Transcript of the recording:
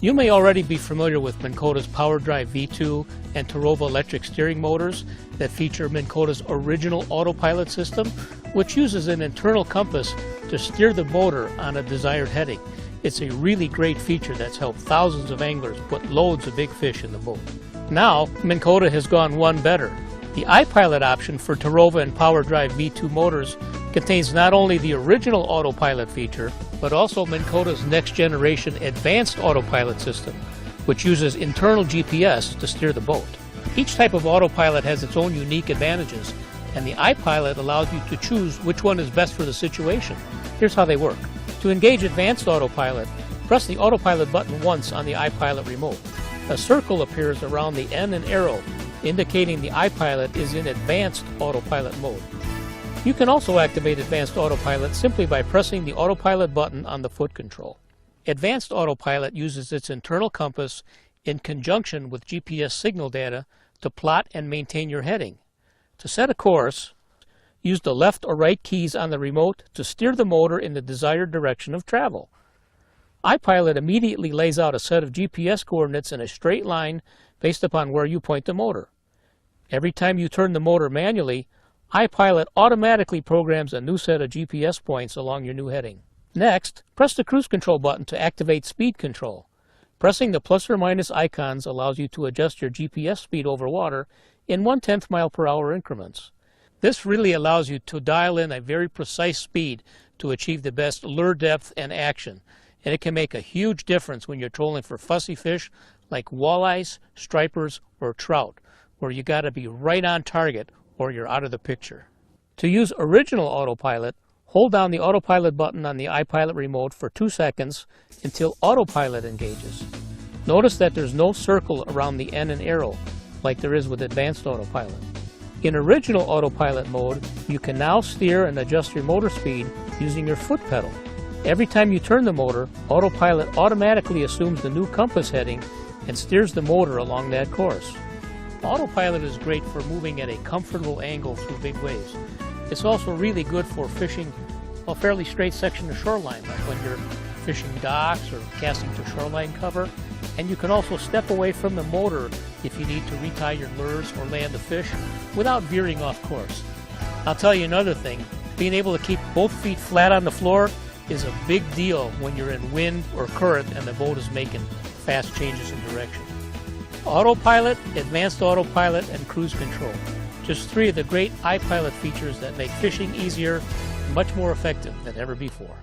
You may already be familiar with Minn Kota's PowerDrive V2 and Terova electric steering motors that feature Minn Kota's original autopilot system, which uses an internal compass to steer the motor on a desired heading. It's a really great feature that's helped thousands of anglers put loads of big fish in the boat. Now, Minn Kota has gone one better. The iPilot option for Terova and PowerDrive V2 motors contains not only the original autopilot feature, but also Minn Kota's next generation advanced autopilot system, which uses internal GPS to steer the boat. Each type of autopilot has its own unique advantages, and the iPilot allows you to choose which one is best for the situation. Here's how they work. To engage advanced autopilot, press the autopilot button once on the iPilot remote. A circle appears around the N and arrow, indicating the iPilot is in advanced autopilot mode. You can also activate advanced autopilot simply by pressing the autopilot button on the foot control. Advanced autopilot uses its internal compass in conjunction with GPS signal data to plot and maintain your heading. To set a course, use the left or right keys on the remote to steer the motor in the desired direction of travel. iPilot immediately lays out a set of GPS coordinates in a straight line based upon where you point the motor. Every time you turn the motor manually, iPilot automatically programs a new set of GPS points along your new heading. Next, press the cruise control button to activate speed control. Pressing the plus or minus icons allows you to adjust your GPS speed over water in 1/10 mile per hour increments. This really allows you to dial in a very precise speed to achieve the best lure depth and action, and it can make a huge difference when you're trolling for fussy fish like walleyes, stripers, or trout, where you got to be right on target or you're out of the picture. To use original autopilot, hold down the autopilot button on the iPilot remote for 2 seconds until autopilot engages. Notice that there's no circle around the N and arrow like there is with advanced autopilot. In original autopilot mode, you can now steer and adjust your motor speed using your foot pedal. Every time you turn the motor, autopilot automatically assumes the new compass heading and steers the motor along that course. Autopilot is great for moving at a comfortable angle through big waves. It's also really good for fishing a fairly straight section of shoreline, like when you're fishing docks or casting to shoreline cover. And you can also step away from the motor if you need to retie your lures or land a fish without veering off course. I'll tell you another thing, being able to keep both feet flat on the floor is a big deal when you're in wind or current and the boat is making fast changes in direction. Autopilot, advanced autopilot, and cruise control. Just 3 of the great iPilot features that make fishing easier and much more effective than ever before.